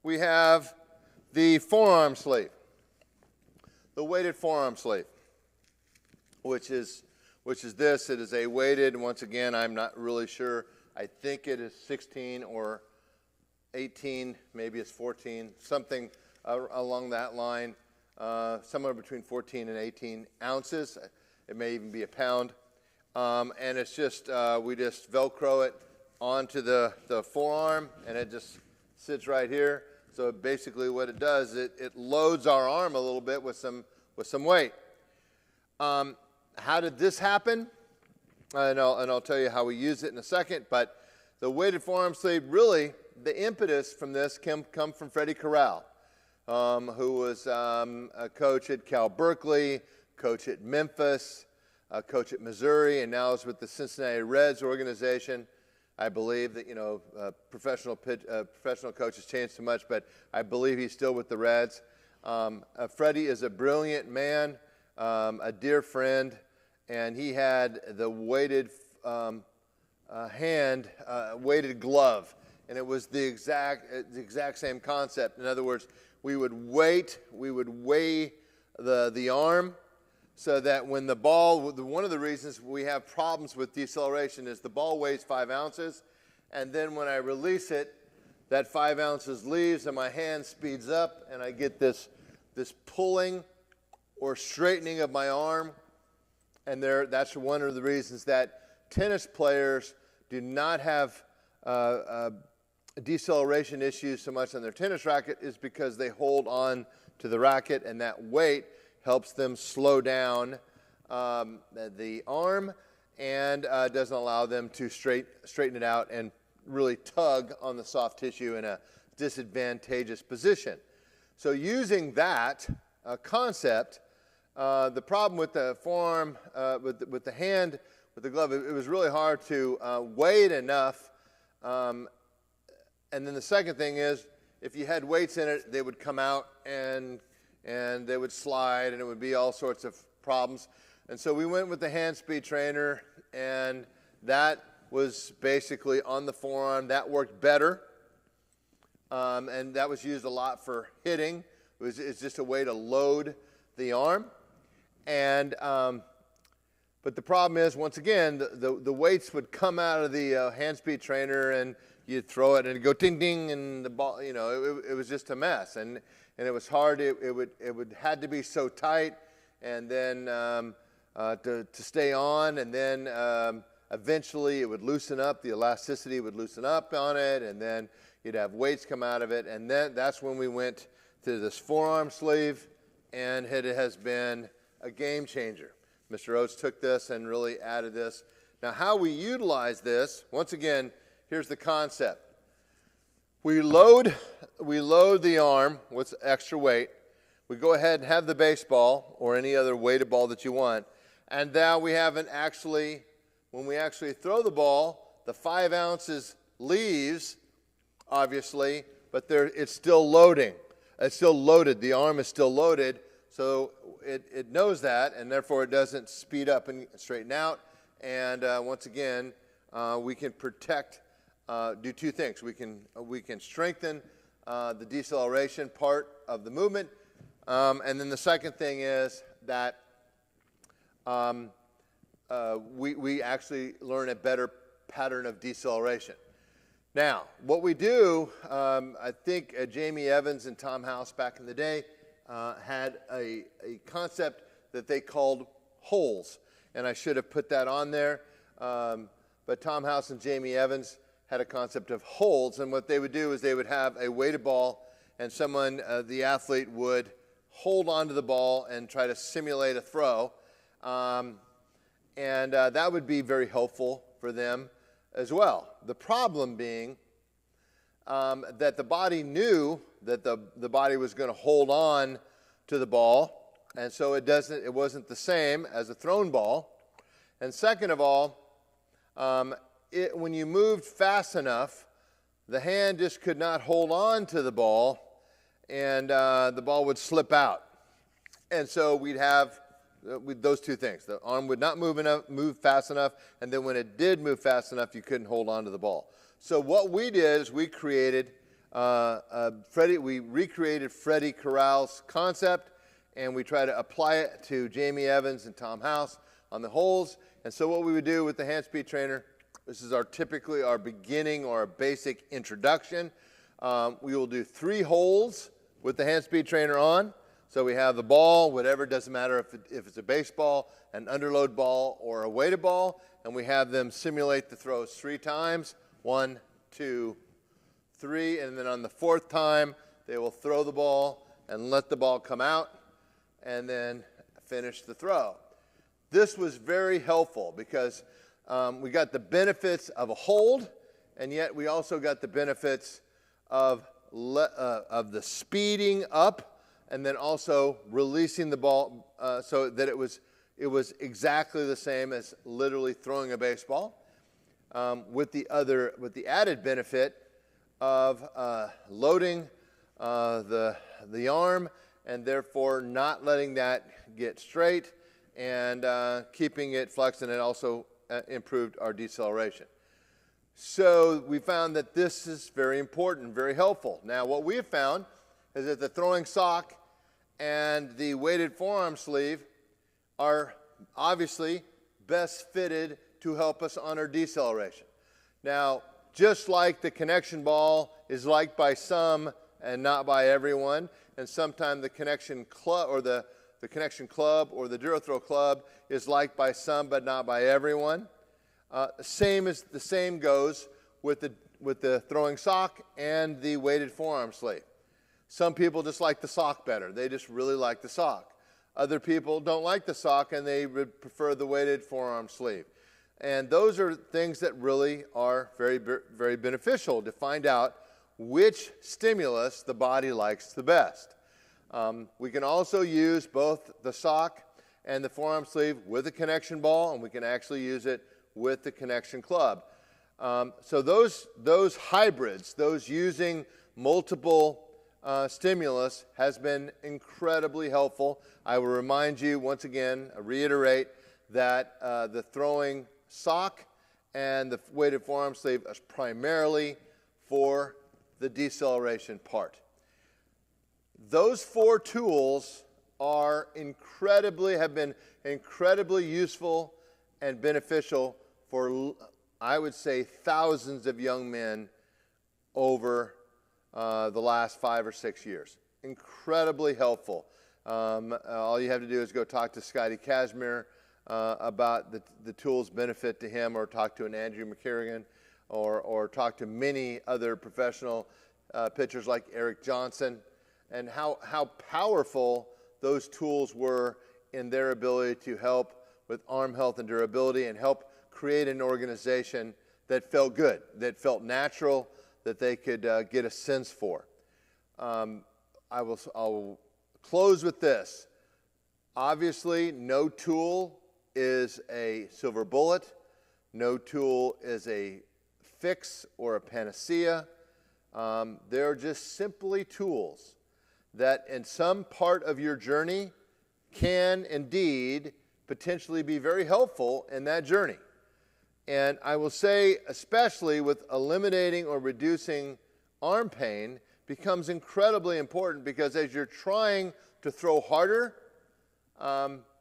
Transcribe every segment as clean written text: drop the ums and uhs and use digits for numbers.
we have the forearm sleeve, the weighted forearm sleeve, which is this. It is a weighted, once again, I'm not really sure. I think it is 16 or 18, maybe it's 14, something along that line, somewhere between 14 and 18 ounces. It may even be a pound. And it's just, we just Velcro it onto the forearm, and it just sits right here. So basically what it does, it loads our arm a little bit with some weight. How did this happen? And I'll tell you how we use it in a second, but the weighted forearm sleeve, really, the impetus from this come from Freddie Corral, who was a coach at Cal Berkeley, coach at Memphis, a coach at Missouri, and now is with the Cincinnati Reds organization. I believe that, professional coaches change so much, but I believe he's still with the Reds. Freddie is a brilliant man, a dear friend, and he had the weighted weighted glove, and it was the exact same concept. In other words, we would weigh the arm, so that when the ball, one of the reasons we have problems with deceleration is the ball weighs 5 ounces, and then when I release it, that 5 ounces leaves and my hand speeds up, and I get this pulling or straightening of my arm, and that's one of the reasons that tennis players do not have deceleration issues so much on their tennis racket, is because they hold on to the racket, and that weight helps them slow down the arm and doesn't allow them to straighten it out and really tug on the soft tissue in a disadvantageous position. So using that concept, the problem with the forearm, with the hand, with the glove, it was really hard to weigh it enough. And then the second thing is, if you had weights in it, they would come out and they would slide, and it would be all sorts of problems. And so we went with the hand speed trainer, and that was basically on the forearm. That worked better, and that was used a lot for hitting. It's just a way to load the arm. And but the problem is, once again, the weights would come out of the hand speed trainer, and you'd throw it and it'd go ding ding, and the ball, it was just a mess, and it was hard. It had to be so tight, and then to stay on, and then eventually it would loosen up. The elasticity would loosen up on it, and then you'd have weights come out of it, and then that's when we went to this forearm sleeve, and it has been a game changer. Mr. Oates took this and really added this. Now, how we utilize this, once again, here's the concept. We load the arm with extra weight. We go ahead and have the baseball or any other weighted ball that you want. And now we haven't actually, when we actually throw the ball, the 5 ounces leaves, obviously, but it's still loading. It's still loaded. The arm is still loaded. So it knows that, and therefore it doesn't speed up and straighten out. And once again, we can protect, do two things. We can strengthen the deceleration part of the movement, and then the second thing is that we actually learn a better pattern of deceleration. Now, what we do, I think Jamie Evans and Tom House back in the day had a concept that they called holes, and I should have put that on there, but Tom House and Jamie Evans had a concept of holds, and what they would do is they would have a weighted ball, and someone, the athlete, would hold onto the ball and try to simulate a throw, and that would be very helpful for them as well. The problem being that the body knew that the body was going to hold on to the ball, and so it wasn't the same as a thrown ball. And second of all, when you moved fast enough, the hand just could not hold on to the ball, and the ball would slip out. And so we'd have those two things. The arm would not move fast enough, and then when it did move fast enough, you couldn't hold on to the ball. So what we did is we created we recreated Freddie Corral's concept, and we try to apply it to Jamie Evans and Tom House on the holes. And so what we would do with the hand speed trainer, this is typically our beginning or our basic introduction. We will do 3 holes with the hand speed trainer on. So we have the ball, whatever, doesn't matter if it's a baseball, an underload ball, or a weighted ball, and we have them simulate the throws 3 times. 1, 2, 3, and then on the 4th time, they will throw the ball and let the ball come out, and then finish the throw. This was very helpful because we got the benefits of a hold, and yet we also got the benefits of the speeding up and then also releasing the ball so that it was exactly the same as literally throwing a baseball, with the added benefit of loading the arm and therefore not letting that get straight and keeping it flexed, and it also improved our deceleration. So we found that this is very important, very helpful. Now what we have found is that the throwing sock and the weighted forearm sleeve are obviously best fitted to help us on our deceleration. Now, just like the connection ball is liked by some and not by everyone, and sometimes the connection club or the connection club or the DuraThrow club is liked by some but not by everyone, the same goes with the throwing sock and the weighted forearm sleeve. Some people just like the sock better. They just really like the sock. Other people don't like the sock and they would prefer the weighted forearm sleeve. And those are things that really are very, very beneficial to find out which stimulus the body likes the best. We can also use both the sock and the forearm sleeve with a connection ball, and we can actually use it with the connection club. So those hybrids, those using multiple stimulus, has been incredibly helpful. I will remind you once again, reiterate that the throwing sock and the weighted forearm sleeve is primarily for the deceleration part. Those 4 tools have been incredibly useful and beneficial for, I would say, thousands of young men over the last 5 or 6 years. Incredibly helpful. All you have to do is go talk to Scotty Kazmir about the tool's benefit to him, or talk to an Andrew McCarrigan, or talk to many other professional pitchers like Eric Johnson, and how powerful those tools were in their ability to help with arm health and durability and help create an organization that felt good, that felt natural, that they could get a sense for. I'll close with this. Obviously, no tool is a silver bullet. No tool is a fix or a panacea. They're just simply tools that in some part of your journey can indeed potentially be very helpful in that journey. And I will say, especially with eliminating or reducing arm pain, becomes incredibly important, because as you're trying to throw harder,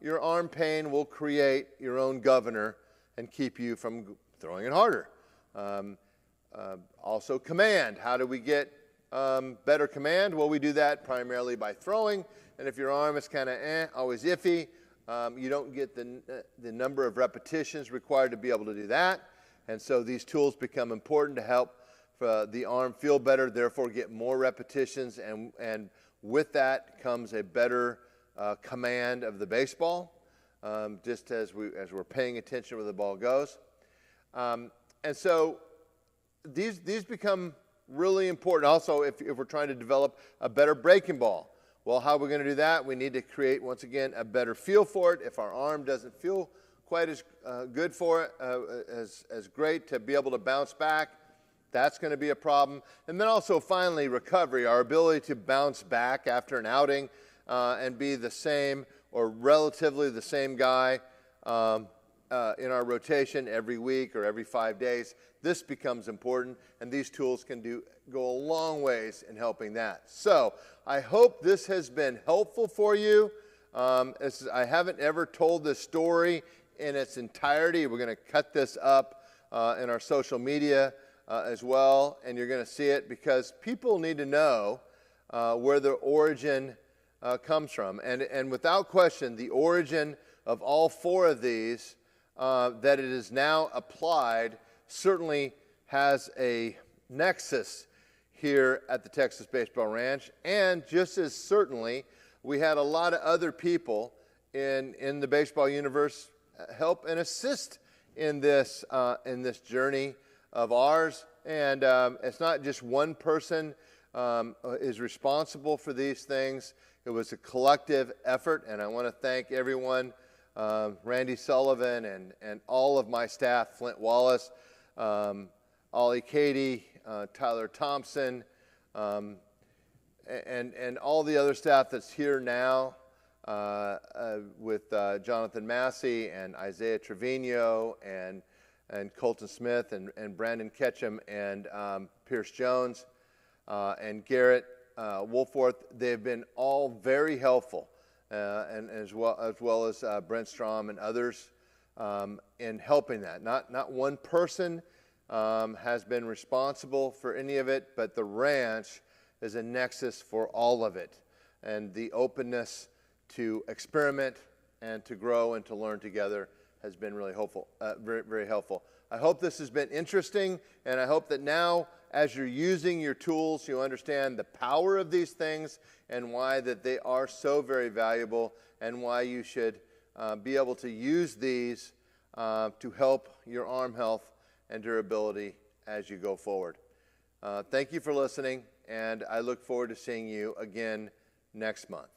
your arm pain will create your own governor and keep you from throwing it harder. Also command. How do we get better command? Well, we do that primarily by throwing, and if your arm is kind of always iffy, you don't get the number of repetitions required to be able to do that. And so these tools become important to help the arm feel better, therefore get more repetitions, and with that comes a better command of the baseball, just as we're paying attention where the ball goes. And so these become really important. Also, if we're trying to develop a better breaking ball, well, how are we going to do that? We need to create, once again, a better feel for it. If our arm doesn't feel quite as good for it, as great to be able to bounce back, that's going to be a problem. And then also, finally, recovery, our ability to bounce back after an outing and be the same or relatively the same guy in our rotation every week or every 5 days, this becomes important, and these tools can go a long ways in helping that. So I hope this has been helpful for you. I haven't ever told this story in its entirety. We're going to cut this up in our social media as well, and you're going to see it because people need to know where the origin comes from. And without question, the origin of all four of these that it is now applied certainly has a nexus here at the Texas Baseball Ranch, and just as certainly we had a lot of other people in the baseball universe help and assist in this journey of ours. And it's not just one person is responsible for these things. It was a collective effort, and I want to thank everyone, Randy Sullivan and all of my staff, Flint Wallace, Ollie Cady, Tyler Thompson, and all the other staff that's here now with Jonathan Massey and Isaiah Trevino and Colton Smith and Brandon Ketchum and Pierce Jones and Garrett Wolforth. They've been all very helpful, and as well as Brent Strom and others in helping that. Not one person has been responsible for any of it, but the ranch is a nexus for all of it, and the openness to experiment and to grow and to learn together has been really helpful, very helpful. I hope this has been interesting, and I hope that now, as you're using your tools, you understand the power of these things and why that they are so very valuable, and why you should be able to use these to help your arm health and durability as you go forward. Thank you for listening, and I look forward to seeing you again next month.